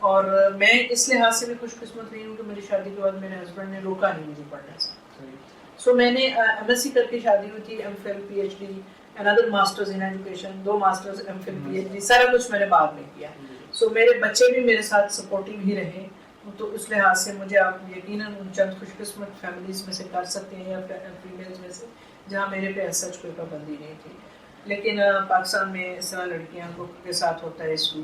اور میں اس لحاظ سے بھی خوش قسمت رہی ہوں کہ میری شادی کے بعد میرے ہسبینڈ نے روکا نہیں مجھے پڑھنے سے. سو میں نے ایم ایس سی کر کے شادی ہوئی تھی, M Phil P H D another masters in education, 2 masters M Phil P H D, سارا کچھ میں نے بعد میں کیا. سو میرے بچے بھی میرے ساتھ سپورٹیو ہی رہے, تو اس لحاظ سے مجھے آپ یقیناً ان چند خوش قسمت فیملیز میں سے کر سکتے ہیں یا فیمیلز میں سے جہاں میرے پہ ایسا کوئی پابندی نہیں تھی. لیکن پاکستان میں اس طرح لڑکیاں کے ساتھ ہوتا ہے اس کو.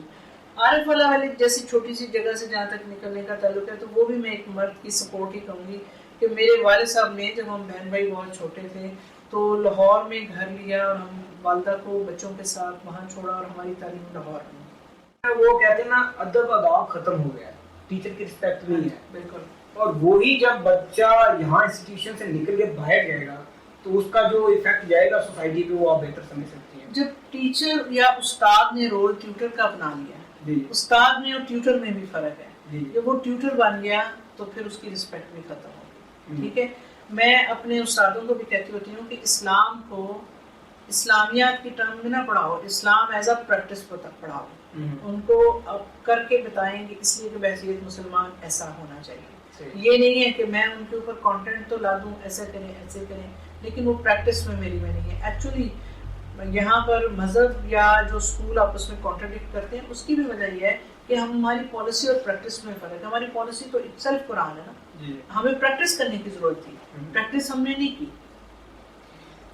عارف والا والی جیسی چھوٹی سی جگہ سے جہاں تک نکلنے کا تعلق ہے, تو وہ بھی میں ایک مرد کی سپورٹ ہی کہوں گی کہ میرے والد صاحب نے جب ہم بہن بھائی بہت چھوٹے تھے تو لاہور میں گھر لیا اور ہم والدہ کو بچوں کے ساتھ وہاں چھوڑا اور ہماری تعلیم لاہور میں. وہ کہتے ہیں نا ادب آداب ختم ہو گیا ہے, ٹیچر کی رسپیکٹ نہیں ہے. بالکل. اور وہی جب بچہ یہاں انسٹیٹیوشن سے نکل کے باہر جائے گا تو اس کا جو ایفیکٹ جائے گا سوسائٹی پہ, وہ آپ بہتر سمجھ سکتی ہیں. جب ٹیچر یا استاد نے رول ٹیوٹر کا اپنا لیا, استاد میں اور ٹیوٹر میں بھی فرق ہے. جب وہ ٹیوٹر بن گیا تو پھر اس کی رسپیکٹ بھی ختم ہو گئی. ٹھیک ہے, میں اپنے استادوں کو بھی کہتی ہوتی ہوں کہ اسلام کو اسلامیات کی ٹرم میں نہ پڑھاؤ, اسلام ایز اے پریکٹس پڑھاؤ. ان کو کر کے بتائیں کہ اس لیے کہ بحیثیت مسلمان ایسا ہونا چاہیے. یہ نہیں ہے کہ میں ان کے اوپر کانٹینٹ تو لا دوں ایسے کریں ایسے کریں, لیکن وہ پریکٹس میں میری میں نہیں ہے. ایکچولی یہاں پر مذہب یا جو اسکول آپس میں کانٹرڈکٹ کرتے ہیں اس کی بھی وجہ یہ ہے کہ ہماری پالیسی اور پریکٹس میں فرق ہے. ہماری پالیسی تو اٹ سیلف قرآن ہے نا, ہمیں پریکٹس کرنے کی ضرورت تھی, پریکٹس ہم نے نہیں کی.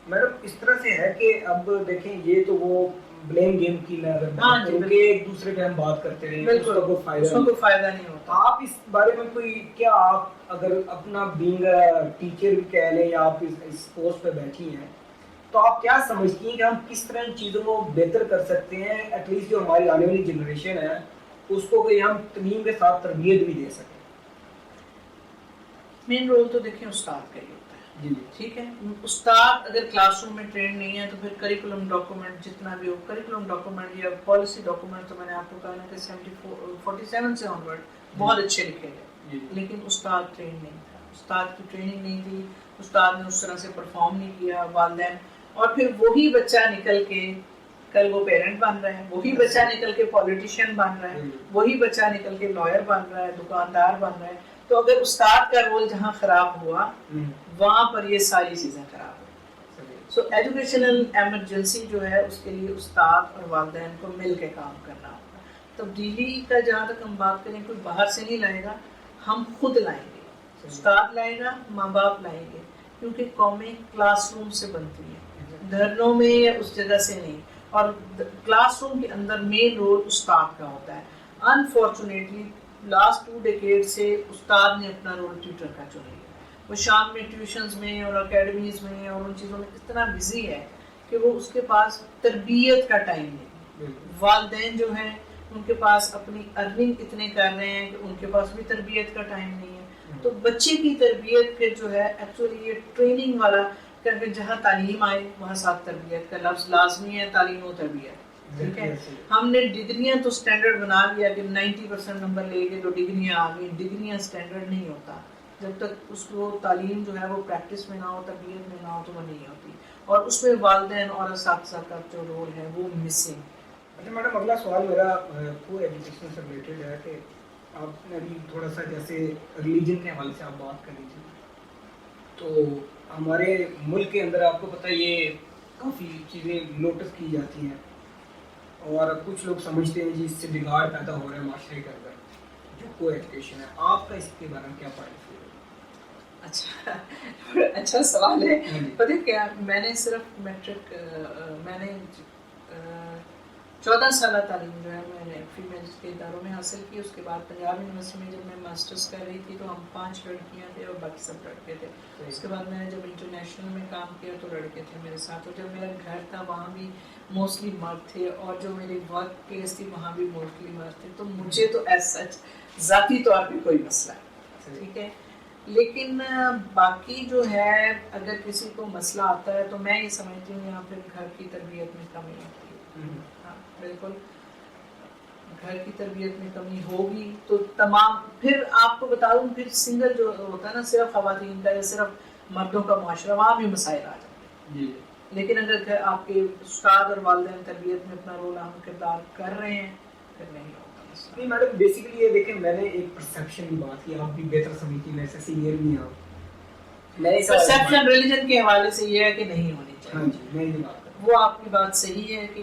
میڈم اس طرح سے ہے کہ اب دیکھیں یہ تو وہ بلیم گیم کی میں اگر بات کروں کہ ایک دوسرے پہ ہم بات کرتے رہیں, اس کا کوئی فائدہ نہیں ہوتا. آپ اس بارے میں کوئی کیا, آپ اگر اپنا بینگ ٹیچر کہہ لیں یا آپ اس پوسٹ پہ بیٹھی ہیں, تو آپ کیا سمجھتی ہیں کہ ہم کس طرح ان چیزوں کو بہتر کر سکتے ہیں, ایٹ لیسٹ جو ہماری آنے والی جنریشن ہے اس کو کوئی ہم تعلیم کے ساتھ تربیت بھی دے سکیں؟ مین رول تو دیکھیں استاد کا ہی ہوتا ہے. ٹھیک ہے, استاد اگر کلاس روم میں ٹرین نہیں ہے تو پھر کریکولم ڈاکومنٹ جتنا بھی ہو, کریکولم ڈاکومنٹ یا پالیسی ڈاکومنٹ, تو میں نے آپ کو کہا نا کہ 47 سے آن ورڈ بہت اچھے لکھے گئے, لیکن استاد ٹرین نہیں تھا, استاد کی ٹریننگ نہیں تھی, استاد نے اس طرح سے پرفارم نہیں کیا. والدین, اور پھر وہی بچہ نکل کے کل وہ پیرنٹ بن رہا ہے, وہی بچہ نکل کے پولیٹیشین بن رہا ہے, وہی بچہ نکل کے لائر بن رہا ہے, دکاندار بن رہا ہے. تو اگر استاد کا رول جہاں خراب ہوا وہاں پر یہ ساری چیزیں خراب ہوئی. سو ایجوکیشنل ایمرجنسی جو ہے اس کے لیے استاد اور والدین کو مل کے کام کرنا ہوگا. تبدیلی کا جہاں تک ہم بات کریں, کوئی باہر سے نہیں لائے گا, ہم خود لائیں گے. استاد لائے گا, ماں باپ لائیں گے, کیونکہ قومیں کلاس روم سے بنتی ہیں, دھرنوں میں یا اس جگہ سے نہیں. اور کلاس روم کے اندر مین رول استاد کا ہوتا ہے. انفارچونیٹلی لاسٹ 2 ڈیکیڈ سے استاد نے اپنا رول ٹیوٹر کا چنا لیا. وہ شام میں ٹیوشنز میں اور اکیڈمیز میں اور ان چیزوں میں اتنا بزی ہے کہ وہ اس کے پاس تربیت کا ٹائم نہیں. والدین جو ہیں ان کے پاس اپنی ارننگ اتنے کر رہے ہیں کہ ان کے پاس بھی تربیت کا ٹائم نہیں ہے. تو بچے کی تربیت پھر جو ہے ایکچولی یہ ٹریننگ والا کہ جہاں تعلیم آئے وہاں ساتھ تربیت کا لفظ لازمی ہے, تعلیم و تربیت. ٹھیک ہے, ہم نے ڈگریاں تو سٹینڈرڈ بنا لیا کہ 90% نمبر لے کے تو ڈگریاں آ گئی. ڈگریاں سٹینڈرڈ نہیں ہوتا جب تک اس کو تعلیم جو ہے وہ پریکٹس میں نہ ہو, تربیت میں نہ ہو, تو وہ نہیں ہوتی. اور اس میں والدین اور اساتذہ کا جو رول ہے وہ مسنگ. اچھا میڈم, اگلا سوال میرا کو ایجوکیشن سے ریلیٹڈ ہے کہ آپ نے ابھی تھوڑا سا جیسے ریلیجن کے حوالے سے آپ بات کر لیجیے. تو ہمارے ملک کے اندر آپ کو پتہ یہ کافی چیزیں نوٹس کی جاتی ہیں اور کچھ لوگ سمجھتے ہیں جی اس سے بگاڑ پیدا ہو رہا ہے معاشرے کے اندر جو کو ایجوکیشن ہے. آپ کا اس کے بارے میں کیا پوائنٹ ہے؟ اچھا سوال ہے. پتہ کیا, میں نے صرف میٹرک, میں نے 14 سالہ تعلیم جو ہے میں نے فیمیلز کے اداروں میں حاصل کی. اس کے بعد پنجاب یونیورسٹی میں جب میں ماسٹرز کر رہی تھی تو ہم 5 لڑکیاں تھے اور باقی سب لڑکے تھے. اس کے بعد میں نے جب انٹرنیشنل میں کام کیا تو لڑکے تھے میرے ساتھ, اور جب میرا گھر تھا وہاں بھی موسٹلی مرد تھے, اور جو میری ورک پلیس تھی وہاں بھی موسٹلی مرد تھے. تو مجھے تو ایز سچ ذاتی طور پہ کوئی مسئلہ ہے, ٹھیک ہے. لیکن باقی جو ہے اگر کسی کو مسئلہ آتا ہے تو میں یہ سمجھتی ہوں یہاں پھر گھر کی تربیت میں کمی ہوتی ہے. ہاں بالکل, گھر کی تربیت میں کمی ہوگی تو تمام, پھر آپ کو بتا دوں پھر سنگل جو ہوتا ہے نا صرف خواتین کا یا صرف مردوں کا معاشرہ, وہاں بھی مسائل آ جاتے ہیں. لیکن اگر آپ کے استاد اور والدین تربیت میں اپنا رول اہم کردار کر رہے ہیں پھر نہیں ہوتا. نہیں میڈم بیسیکلی یہ دیکھیں میں نے ایک پرسیپشن کی بات کی, آپ بھی بہتر سمجھتی ہیں, ایسے سینئر بھی ہیں آپ. میں پرسیپشن ریلیجن کے حوالے سے یہ ہے کہ نہیں ہونی چاہیے. ہاں جی میں یہ بات کرتا وہ آپ کی بات صحیح ہے کہ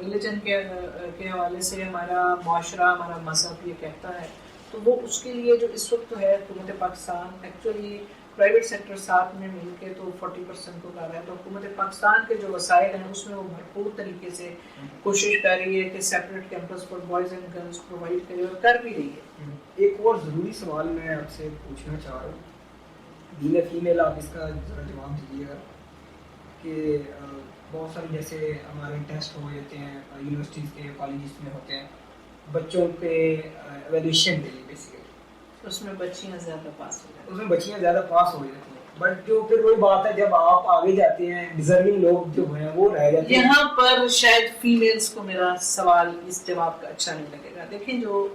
ریلیجن کے حوالے سے ہمارا معاشرہ, ہمارا مذہب یہ کہتا ہے, تو وہ اس کے لیے جو اس وقت ہے حکومت پاکستان ایکچولی پرائیویٹ سیکٹر ساتھ میں مل کے تو 40% کو کر رہا ہے, تو حکومت پاکستان کے جو وسائل ہیں اس میں وہ بھرپور طریقے سے کوشش کر رہی ہے کہ سیپریٹ کیمپس پر بوائز اینڈ گرلس پرووائڈ کرے, اور کر بھی رہی ہے. ایک اور ضروری سوال میں آپ سے پوچھنا چاہ رہا ہوں, بیئنگ اے فیمیل, آپ اس کا ذرا جواب دیجیے گا کہ بہت سارے جیسے ہمارے ٹیسٹ ہو جاتے ہیں یونیورسٹیز کے, کالجز میں ہوتے ہیں, بچوں پہ ایویلیویشن کے لیے بیسیکلی اس میں بچیاں زیادہ پاس ہو جاتی ہیں, اس میں بچیاں زیادہ پاس ہو جاتی ہیں, بٹ جو پھر وہی بات ہے جب آپ آگے جاتے ہیں ڈیزرونگ لوگ جو ہیں وہ رہ جاتے ہیں. یہاں پر شاید فیمیلز کو میرا سوال اس جواب کا اچھا نہیں لگے گا. دیکھیں جو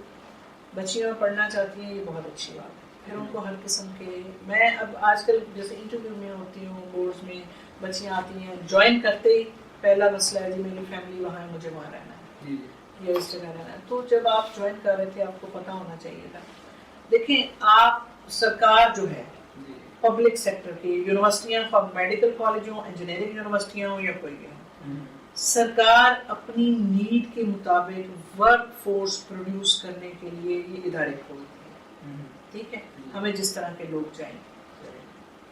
بچیاں پڑھنا چاہتی ہیں یہ بہت اچھی بات ہے, پھر ان کو ہر قسم کے, میں اب آج کل جیسے انٹرویو میں ہوتی ہوں بورڈز میں, بچیاں آتی ہیں جوائن کرتے ہی پہلا مسئلہ ہے جی میری فیملی وہاں ہے, مجھے وہاں رہنا ہے یا اس جگہ رہنا ہے. تو جب آپ جوائن کر رہے تھے آپ کو پتہ ہونا چاہیے تھا. دیکھیں آپ سرکار جو ہے پبلک سیکٹر کی یونیورسٹیاں, میڈیکل کالج ہوں, انجینئرنگ یونیورسٹیاں ہوں یا کوئی بھی ہوں, سرکار اپنی نیڈ کے مطابق ورک فورس پروڈیوس کرنے کے لیے یہ ادارے کھولتی ہے. ٹھیک ہے, ہمیں جس طرح کے لوگ چاہیے,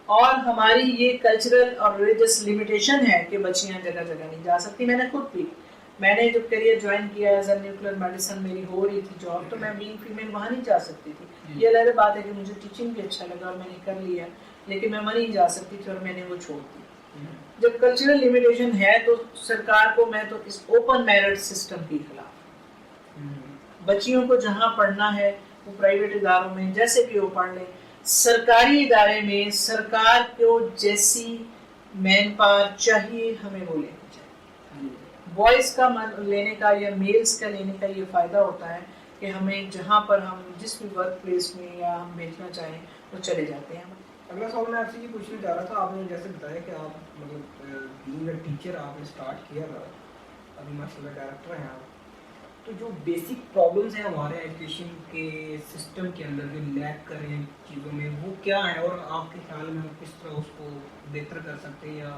اور ہماری یہ کلچرل اور ریلیجس لمیٹیشن ہے کہ بچیاں جگہ جگہ نہیں جا سکتی. میں نے خود بھی, میں نے جب کیریئر جوائن کیا ایز اے نیوکلیئر میڈیسن, میری ہو رہی تھی جاب, تو میں بینگ فیمیل وہاں نہیں جا سکتی تھی. یہ علیحدہ بات ہے کہ مجھے ٹیچنگ بھی اچھا لگا اور میں نے کر لیا, لیکن میں وہاں نہیں جا سکتی تھی اور میں نے وہ چھوڑ دی. جب کلچرل لمیٹیشن ہے تو سرکار کو, میں تو اس اوپن میرٹ سسٹم کے خلاف, بچیوں کو جہاں پڑھنا ہے وہ پرائیویٹ اداروں میں جیسے بھی وہ پڑھ لیں, سرکاری ادارے میں سرکار کو جیسی مین پاور چاہیے ہمیں وہ لینی چاہیے. بوائز کا لینے کا یا میلز کا لینے کا یہ فائدہ ہوتا ہے کہ ہمیں جہاں پر ہم جس بھی ورک پلیس میں یا ہم بھیجنا چاہیں وہ چلے جاتے ہیں. اگلا سوال میں آپ سے یہ پوچھنا چاہ رہا تھا, آپ نے جیسے بتایا کہ آپ مطلب بینگ اے ٹیچر آپ نے اسٹارٹ کیا تھا, ابھی ماشاء اللہ ڈائریکٹر ہیں آپ, تو جو بیسک پرابلمس ہیں ہمارے ایجوکیشن کے سسٹم کے اندر جو لیک کر رہے ہیں چیزوں میں, وہ کیا ہیں, اور آپ کے خیال میں ہم کس طرح اس کو بہتر کر سکتے ہیں, یا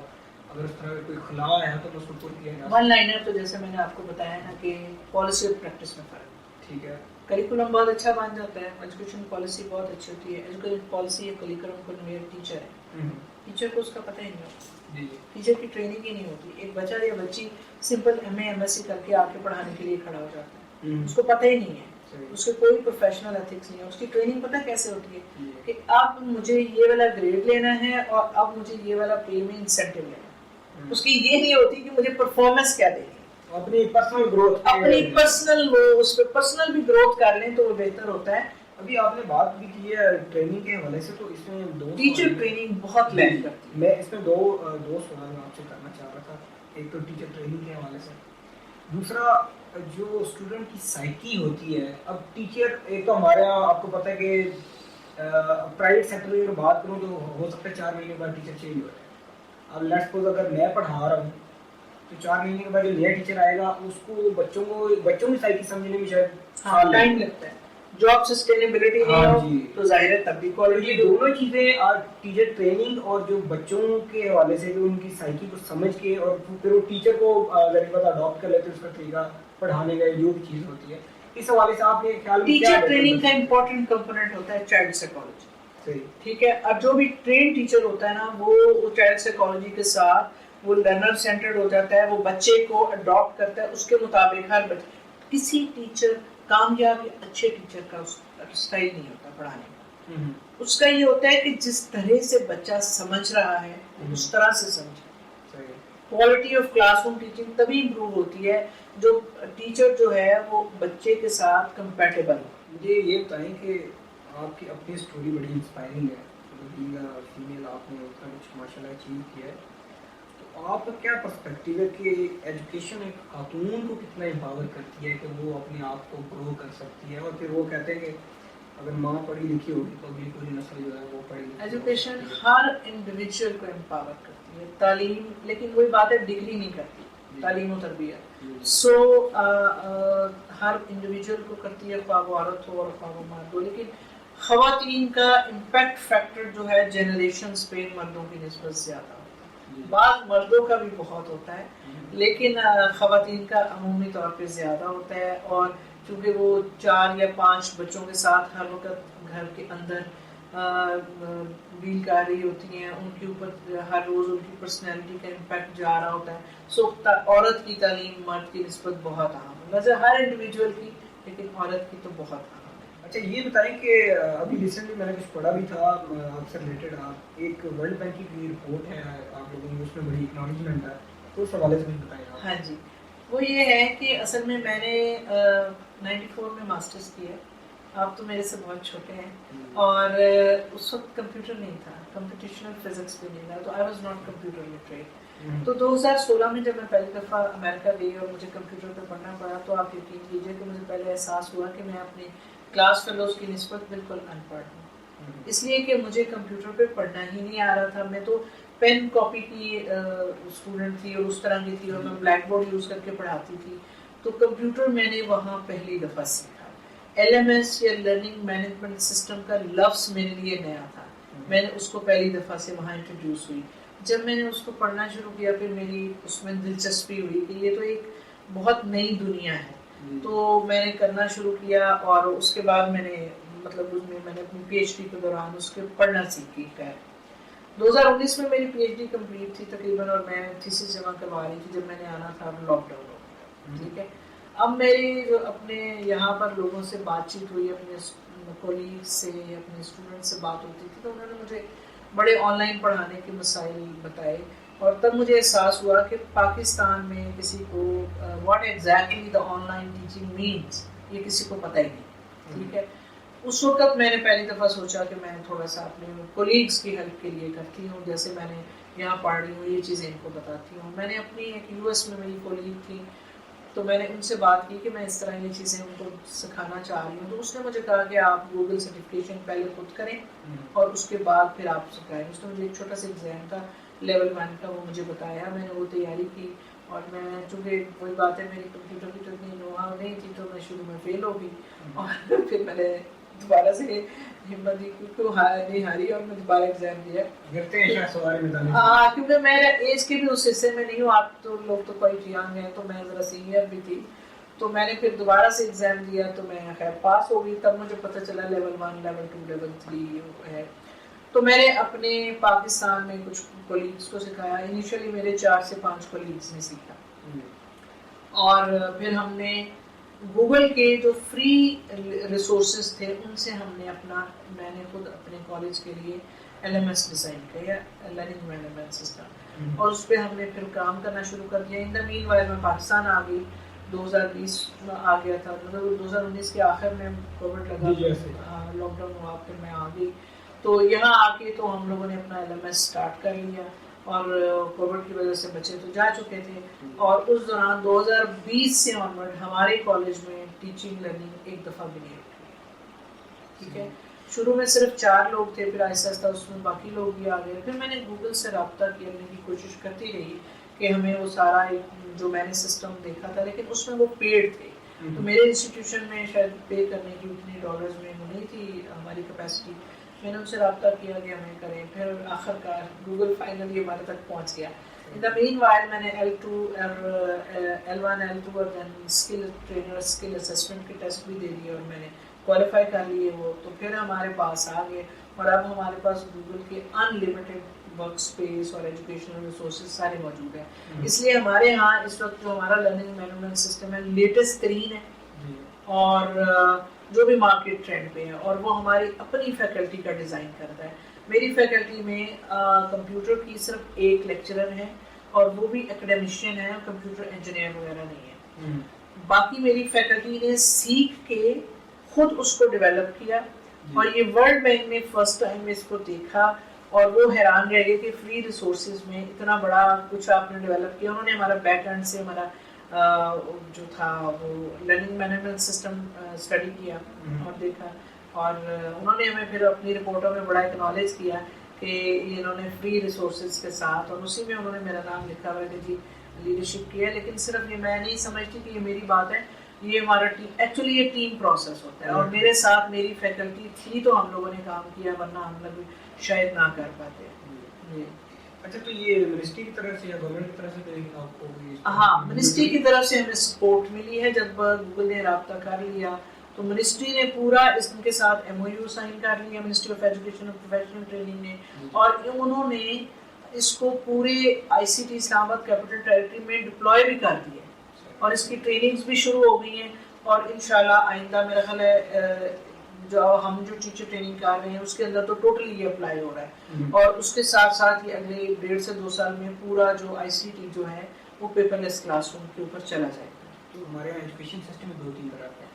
اگر اس طرح کوئی خلا ہے تو اس کو پور کیا جائے. ون لائنر تو جیسے میں نے آپ کو بتایا نا کہ پالیسی اور پریکٹس میں فرق. ٹھیک ہے, کریکولم بہت اچھا بن جاتا ہے, ایجوکیشن پالیسی بہت اچھی ہوتی ہے. ایجوکیشن پالیسی یا کریکولم کو میرے ٹیچر ہے, ٹیچر کو اس کا پتہ ہی نہیں ہوتا, ٹیچر کی ٹریننگ ہی نہیں ہوتی. ایک بچہ یا بچی simple M A M S C کر کے آ کے پڑھانے کے لیے کھڑا ہو جاتا ہے, اس کو پتہ ہی نہیں ہے, اس کے کوئی پروفیشنل ایتھکس نہیں ہے. اس کی ٹریننگ پتہ کیسے ہوتی ہے کہ اب مجھے یہ والا گریڈ لینا ہے اور اب مجھے یہ والا پے میں انسینٹیو لینا ہے. اس کی یہ نہیں ہوتی کہ مجھے پرفارمنس کیا دے گی, اپنی پرسنل گروتھ, اپنی پرسنل وہ اس پہ پرسنل بھی گروتھ کر لیں تو وہ بہتر ہوتا ہے. ابھی آپ نے بات بھی کی ہے ٹریننگ کے حوالے سے, تو اس میں دو ٹیچر ٹریننگ بہت لیک کرتی ہے. میں اس میں دو سوال میں آپ سے کرنا چاہ رہا تھا. ایک تو ٹیچر ٹریننگ کے حوالے سے, دوسرا جو اسٹوڈنٹ کی سائیکی ہوتی ہے. اب ٹیچر ایک تو ہمارے یہاں آپ کو پتہ ہے کہ پرائیویٹ سیکٹر کی اگر بات کروں تو ہو سکتا ہے 4 مہینے بعد ٹیچر چینج ہو جائے. اب لیٹس سپوز اگر میں پڑھا رہا ہوں تو 4 مہینے کے بعد جو نیا ٹیچر آئے گا اس کو بچوں کی سائیکی سمجھنے میں شاید ٹائم لگتا ہے. جاب سسٹینیبلٹی نہیں ہو تو ظاہر ہے تب بھی کوالٹی. دونوں چیزیں ٹیچر ٹریننگ اور جو بچوں کے حوالے سے جو ان کی سائیکی کو سمجھ کے اور پھر وہ ٹیچر کو ذریعہ اڈاپٹ کر لیتے اس کا طریقہ پڑھانے کا جو بھی چیز ہوتی ہے, اس حوالے سے آپ نے خیال میں ٹیچر ٹریننگ کا امپورٹنٹ کمپوننٹ ہوتا ہے چائلڈ سائیکالوجی. ٹھیک ہے, اب جو بھی ٹرین ٹیچر ہوتا ہے نا وہ چائلڈ سائیکالوجی کے ساتھ وہ لرنر سینٹرڈ ہو جاتا ہے, وہ بچے کو اڈاپٹ کرتا ہے اس کے مطابق. ہر بچے, کسی ٹیچر کامیاب یا اچھے ٹیچر کا اسٹائل نہیں ہوتا پڑھانے کا. اس کا یہ ہوتا ہے کہ جس طرح سے بچہ سمجھ رہا ہے اس طرح سے سمجھے. Quality of class room teaching تبھی امپروو ہوتی ہے جو ٹیچر جو ہے وہ بچے کے ساتھ کمپیٹیبل ہو. مجھے یہ بتائیں کہ آپ کی اپنی اسٹوری بڑی انسپائرنگ ہے, بینگ اے فیمیل آپ نے اتنا کچھ ماشاء اللہ اچیو کیا ہے, تو آپ کا کیا پرسپیکٹیو ہے کہ ایجوکیشن ایک خاتون کو کتنا امپاور کرتی ہے کہ وہ اپنے آپ کو گرو کر سکتی ہے, اور پھر وہ کہتے ہیں کہ اگر ماں پڑھی لکھی ہوگی تو اگلی پوری نسل جو ہے وہ پڑھی لکھی. ایجوکیشن ہر انڈیویجول کو امپاور کرتی ہے, تعلیم, لیکن وہی بات ہے ڈگری نہیں کرتی. تعلیم و تربیت. سو ہر انڈیویجول کو کرتی ہے, خواہ وہ عورت ہو اور خواہ وہ مرد ہو, لیکن خواتین کا امپیکٹ فیکٹر جو ہے جنریشنز پہ مردوں کی نسبت زیادہ ہوتا ہے. بعض مردوں کا بھی بہت ہوتا ہے لیکن خواتین کا عمومی طور پہ زیادہ ہوتا ہے, اور چونکہ وہ 4 یا 5 بچوں کے ساتھ ہر وقت گھر کے اندر ڈیل کر رہی ہوتی ہیں, ان کے اوپر ہر روز ان کی پرسنالٹی کا امپیکٹ جا رہا ہوتا ہے. سو عورت کی تعلیم مرد کی نسبت بہت اہم ہے, ویسے ہر انڈیویجول کی, لیکن عورت کی تو بہت اہم ہے. اچھا یہ بتائیں کہ ابھی ریسنٹلی میں نے کچھ پڑھا بھی تھا آپ سے ریلیٹڈ, ایک ورلڈ بینک کی رپورٹ ہے آپ لوگوں نے, اس میں بڑی اکنالجمنٹ ہے, تو اس حوالے سے بھی بتائیں آپ. ہاں جی, وہ یہ ہے کہ اصل میں نے 94 میں ماسٹرز کیا. آپ تو میرے سے بہت چھوٹے ہیں, اور اس وقت کمپیوٹر نہیں تھا, کمپٹیشنل فزکس بھی نہیں تھا, تو I was not computer literate. تو 2016 میں جب میں پہلی دفعہ امریکہ گئی اور مجھے کمپیوٹر پہ پڑھنا پڑا, تو آپ یقین کیجیے کہ مجھے پہلے احساس ہوا کہ میں اپنی کلاس فیلوز کی نسبت بالکل ان پڑھ ہوں, اس لیے کہ مجھے کمپیوٹر پہ پڑھنا ہی نہیں آ رہا تھا. میں تو پین کاپی کی اسٹوڈنٹ تھی اور اس طرح کی تھی, اور میں بلیک بورڈ یوز کر کے پڑھاتی تھی. تو کمپیوٹر میں نے وہاں پہلی دفعہ سیکھا. LMS یا لرننگ مینجمنٹ سسٹم کا لفظ میرے لیے نیا تھا, میں نے اس کو پہلی دفعہ سے وہاں انٹروڈیوس ہوئی. جب میں نے اس کو پڑھنا شروع کیا, پھر میری اس میں دلچسپی ہوئی کہ یہ تو ایک بہت نئی دنیا ہے. تو میں نے کرنا شروع کیا, اور اس کے بعد میں نے مطلب اس میں نے اپنی PhD کے دوران اس کے پڑھنا سیکھی. خیر 2019 میں میری PhD کمپلیٹ تھی تقریباً, اور میں تھیسس جمع کروا رہی تھی جب میں نے آنا تھا لاک ڈاؤن ہو گیا. ٹھیک ہے, اب میری جو اپنے یہاں پر لوگوں سے بات چیت ہوئی, اپنے کولیگ سے, اپنے اسٹوڈنٹ سے بات ہوتی تھی, تو انہوں نے مجھے بڑے آن لائن پڑھانے کے مسائل بتائے, اور تب مجھے احساس ہوا کہ پاکستان میں کسی کو what exactly the on line teaching means یہ کسی کو پتہ ہی نہیں. ٹھیک ہے, اس وقت میں نے پہلی دفعہ سوچا کہ میں تھوڑا سا اپنے کولیگس کی ہیلپ کے لیے کرتی ہوں, جیسے میں نے یہاں پڑھ رہی ہوں یہ چیزیں ان کو بتاتی ہوں. میں نے اپنی ایک US میں میری کولیگ تھی, تو میں نے ان سے بات کی کہ میں اس طرح یہ چیزیں ان کو سکھانا چاہ رہی ہوں. تو اس نے مجھے کہا کہ آپ گوگل سرٹیفکیشن پہلے خود کریں اور اس کے بعد پھر آپ سکھائیں. اس نے مجھے ایک چھوٹا سا ایگزام تھا لیول 1 کا, وہ مجھے بتایا, میں نے وہ تیاری کی, اور میں چونکہ وہی بات ہے میری کمپیوٹر کی تو اتنی نوحہ نہیں تھی, تو میں شروع میں فیل ہو گئی, اور پھر میں نے دوبارہ سے ہمت دی کیونکہ نہیں ہاری, اور میں دوبارہ ایگزام دیا. ہاں, کیونکہ میرے ایج کے بھی اس حصے میں نہیں ہوں, آپ تو لوگ تو کوئی ینگ ہیں, تو میں ذرا سینئر بھی تھی. تو میں نے پھر دوبارہ سے ایگزام دیا, تو میں خیر پاس ہو گئی. تب مجھے پتہ چلا لیول 1, لیول 2, لیول 3 ہے. تو میں نے اپنے پاکستان میں کچھ کولیگس کو سکھایا. انیشلی میرے 4 سے 5 کولیگس نے سیکھا, اور پھر ہم نے گوگل کے جو فری ریسورسز تھے ان سے ہم نے میں نے خود اپنے کالج کے لیے LMS ڈیزائن کیا, لرننگ مینجمنٹ سسٹم, اور اس پہ ہم نے پھر کام کرنا شروع کر دیا. ان دا مین وائل میں پاکستان آ گئی, 2020 میں آ گیا تھا, مطلب 2019 کے آخر میں کووڈ لگا, لاک ڈاؤن ہوا, پھر میں آ گئی. تو یہاں آ کے تو ہم لوگوں نے اپنا LMS اسٹارٹ کر لیا, اور کووڈ کی وجہ سے بچے تو جا چکے تھے, اور اس دوران 2020 سے آنورڈ ہمارے کالج میں ٹیچنگ لرننگ ایک دفعہ بھی نہیں رکھی. ٹھیک ہے, شروع میں صرف 4 لوگ تھے, پھر آہستہ آہستہ اس میں باقی لوگ بھی آ گئے. پھر میں نے گوگل سے رابطہ کرنے کی کوشش کرتی رہی کہ ہمیں وہ سارا جو میں نے سسٹم دیکھا تھا, لیکن اس میں وہ پیڈ تھے, تو میرے انسٹیٹیوشن میں شاید پے کرنے کی اتنی ڈالرز میں نہیں تھی ہماری کیپیسٹی. میں نے ان سے رابطہ کیا کہ ہمیں کریں, پھر آخرکار گوگل فائنلی ہمارے تک پہنچ گیا. ان دا مین وائل میں نے L2, L1, L2 اور دین اسکل ٹرینر, اسکل اسسمنٹ کے ٹیسٹ بھی دے دیے, اور میں نے کوالیفائی کر لیے وہ. تو پھر ہمارے پاس آ گئے, اور اب ہمارے پاس گوگل کے ان لمیٹیڈ ورک اسپیس اور ایجوکیشنل ریسورسز سارے موجود ہیں. اس لیے ہمارے ہاں اس وقت جو ہمارا لرننگ مینجمنٹ سسٹم ہے لیٹسٹ ترین ہے, اور جو بھی مارکیٹ ٹرینڈ پہ ہے, اور وہ ہماری اپنی فیکلٹی کا ڈیزائن کرتا ہے. میری فیکلٹی میں کمپیوٹر کی صرف ایک لیکچرر ہے, اور وہ بھی اکیڈیمشین ہے, کمپیوٹر انجینئر وغیرہ نہیں ہے. باقی میری فیکلٹی نے سیکھ کے خود اس کو ڈیولپ کیا, اور یہ ورلڈ بینک نے فرسٹ ٹائم اس کو دیکھا, اور وہ حیران رہ گئے کہ فری ریسورسز میں اتنا بڑا کچھ آپ نے ڈیولپ کیا. انہوں نے ہمارا بیک اینڈ سے ہمارا جو تھا وہ لرننگ مینجمنٹ سسٹم اسٹڈی کیا اور دیکھا, اور انہوں نے ہمیں پھر اپنی رپورٹوں میں بڑا اکنالج کیا کہ انہوں نے فری ریسورسز کے ساتھ, اور اسی میں انہوں نے میرا نام لکھا ہوا ہے کہ جی لیڈرشپ کی ہے. لیکن صرف یہ میں نہیں سمجھتی کہ یہ میری بات ہے, یہ ہمارا ٹیم ایکچولی یہ ٹیم پروسیس ہوتا ہے, اور میرے ساتھ میری فیکلٹی تھی تو ہم لوگوں نے کام کیا, ورنہ ہم لوگ شاید نہ کر پاتے. جی اچھا, تو یہ منسٹری کی طرف سے یا گورنمنٹ کی طرف سے کوئی آپ کو ہاں, منسٹری کی طرف سے ہمیں سپورٹ ملی ہے. جب گوگل نے رابطہ کر لیا تو منسٹری نے پورا اس کے ساتھ ایم او یو سائن کر لیا, منسٹری آف ایجوکیشن اور پروفیشنل ٹریننگ نے, اور انہوں نے اس کو پورے آئی سی ٹی اسلام آباد کیپٹل ٹیریٹری میں ڈپلوائے بھی کر دیا, اور اس کی ٹریننگز بھی شروع ہو گئی ہیں. اور انشاءاللہ آئندہ میرا خیال ہے جو ٹیچر ٹریننگ کر رہے ہیں اس کے اندر تو ٹوٹلی یہ اپلائی ہو رہا ہے, اور اس کے ساتھ ساتھ یہ اگلے 1.5 سے 2 سال میں پورا جو آئی سی ٹی جو ہے وہ پیپر لیس کلاس روم کے اوپر چلا جائے گا. تو ہمارے یہاں ایجوکیشن سسٹم میں 2-3 طرح کا ہے,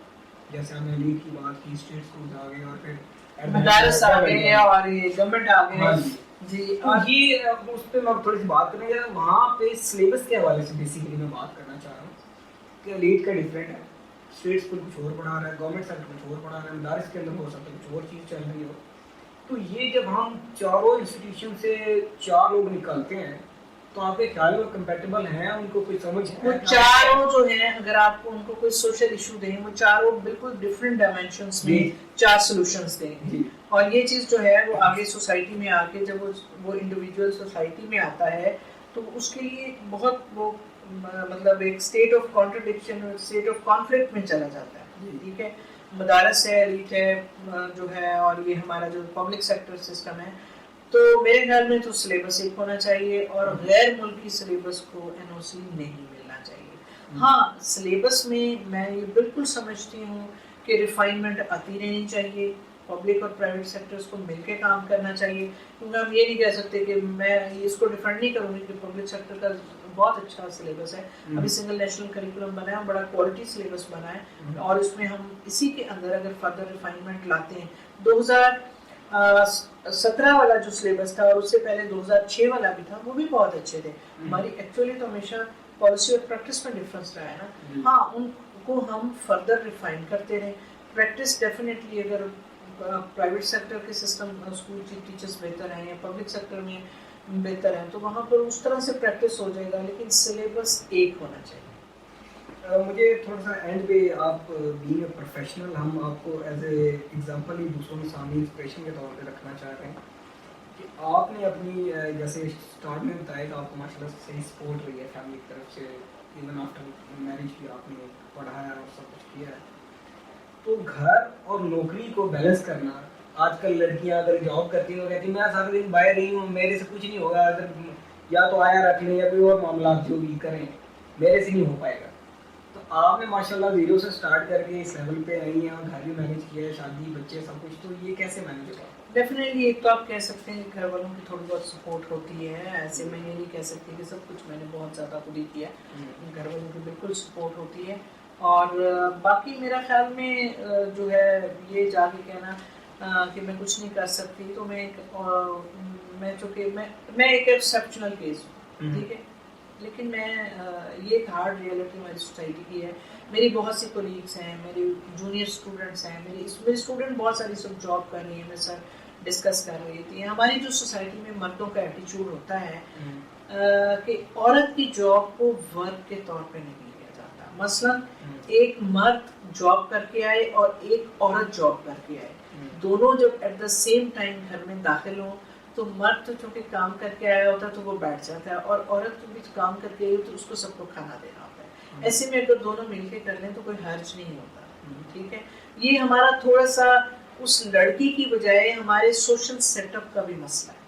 جیسے ہم نے لیڈ کی بات کی, اسٹیٹ اسکول آ گئے اور پھر مدارس آ گئے ہیں اور یہ گورنمنٹ آ گئے ہیں. جی, اور یہ اس پہ میں تھوڑی سی بات کریں گے. وہاں پہ سلیبس کے حوالے سے بیسیکلی میں بات کرنا چاہ رہا ہوں کہ لیڈ کا ڈفرینٹ ہے, اسٹیٹ اسکول کچھ اور پڑھا رہا ہے, گورنمنٹ سیکٹر کچھ اور پڑھا رہا ہے, مدارس کے اندر ہو سکتا ہے کچھ اور چیز چل رہی ہو. تو یہ جب ہم چاروں انسٹیٹیوشن سے 4 لوگ نکالتے ہیں تو آپ کے خیال میں کمپیٹیبل ہیں, ان کو کوئی سمجھ ہے؟ وہ چاروں جو ہیں, اگر آپ کو ان کو کوئی سوشل ایشو دیں, وہ چاروں بالکل ڈفرینٹ ڈائمینشنس میں 4 سولوشنس دیں گے. اور یہ چیز جو ہے وہ آگے سوسائٹی میں آ کے جب وہ انڈیویجول سوسائٹی میں آتا ہے تو اس کے لیے بہت وہ مطلب ایک state of contradiction, state of conflict میں چلا جاتا ہے. ٹھیک ہے, مدارس ہے, ریٹ ہے جو ہے, اور یہ ہمارا جو پبلک سیکٹر سسٹم ہے, تو میرے خیال میں تو سلیبس ایک ہونا چاہیے, اور غیر ملکی سلیبس کو این او سی نہیں ملنا چاہیے. ہاں, سلیبس میں میں یہ بالکل سمجھتی ہوں کہ ریفائنمنٹ آتی رہنی چاہیے, پبلک اور پرائیویٹ سیکٹرز کو مل کے کام کرنا چاہیے, کیونکہ ہم یہ نہیں کہہ سکتے کہ میں اس کو ڈیفینڈ نہیں کروں گی کہ پبلک سیکٹر کا بہت اچھا سلیبس ہے. ابھی سنگل نیشنل کریکولم بنا ہے, بڑا کوالٹی سلیبس بنا ہے, اور اس میں ہم اسی کے اندر اگر فردر ریفائنمنٹ لاتے ہیں, 2017 والا جو سلیبس تھا اور اس سے پہلے 2006 والا بھی تھا, وہ بھی بہت اچھے تھے. ہماری ایکچولی تو ہمیشہ پالیسی اور پریکٹس میں ڈفرینس رہا ہے نا. ہاں, ان کو ہم فردر ریفائن کرتے رہیں. پریکٹس ڈیفینیٹلی اگر پرائیویٹ سیکٹر کے سسٹم اسکول کی ٹیچرس بہتر ہیں یا پبلک سیکٹر میں بہتر ہیں تو وہاں پر اس طرح سے پریکٹس ہو جائے گا, لیکن سلیبس ایک ہونا چاہیے. مجھے تھوڑا سا اینڈ پہ آپ بینگ اے پروفیشنل, ہم آپ کو ایز اے ایگزامپل ہی دوسروں کے سامنے انسپریشن کے طور پہ رکھنا چاہ رہے ہیں کہ آپ نے اپنی جیسے اسٹارٹ میں بتایا کہ آپ کو ماشاء اللہ صحیح سپورٹ رہی ہے فیملی کی طرف سے, ایون آفٹر میرج بھی آپ نے پڑھایا اور سب کچھ کیا ہے. تو گھر اور نوکری کو بیلنس کرنا, آج کل لڑکیاں اگر جاب کرتی ہیں تو کہتی ہیں میں سارا دن باہر رہی ہوں, میرے سے کچھ نہیں ہوگا, اگر یا تو آیا رکھ لیں یا کوئی اور معاملات جو بھی کریں, میرے سے نہیں ہو پائے گا. تو آپ نے ماشاءاللہ 0 سے اسٹارٹ کر کے اس لیول پہ آئی ہیں, گھر بھی مینیج کیا ہے, شادی بچے سب کچھ, تو یہ کیسے مینیج ہوگا؟ ڈیفینیٹلی ایک تو آپ کہہ سکتے ہیں کہ گھر والوں کی تھوڑی بہت سپورٹ ہوتی ہے, ایسے میں یہ نہیں کہہ سکتی کہ سب کچھ میں نے بہت زیادہ خود ہی کیا. گھر والوں کی بالکل سپورٹ ہوتی ہے, اور باقی میرا خیال میں جو ہے یہ جا کے کہنا کہ میں کچھ نہیں کر سکتی, تو میں چونکہ میں ایک ایکسیپشنل کیس ہوں, ٹھیک ہے, لیکن میں یہ ایک ہارڈ ریئلٹی ہماری سوسائٹی کی ہے. میری بہت سی کولیگس ہیں, میری جونیئر اسٹوڈنٹس ہیں, میری اسٹوڈنٹ بہت ساری سب جاب کر رہی ہیں, میں سر ڈسکس کر رہی تھی. ہماری جو سوسائٹی میں مردوں کا ایٹیچیوڈ ہوتا ہے کہ عورت کی جاب کو ورک کے طور پہ نہیں لیا جاتا. مثلا ایک مرد جاب کر کے آئے اور ایک عورت جاب کر کے آئے, دونوں جب ایٹ دا سیم ٹائم گھر میں داخل ہوں تو مرد تو چونکہ کام کر کے آیا ہوتا ہے تو وہ بیٹھ جاتا ہے, اور عورت تو بھی کام کر کے آئی تو اس کو سب کو کھانا دینا ہوتا ہے. ایسے میں اگر دونوں مل کے کر لیں تو کوئی حرج نہیں ہوتا. ٹھیک ہے, یہ ہمارا تھوڑا سا اس لڑکی کی بجائے ہمارے سوشل سیٹ اپ کا بھی مسئلہ ہے.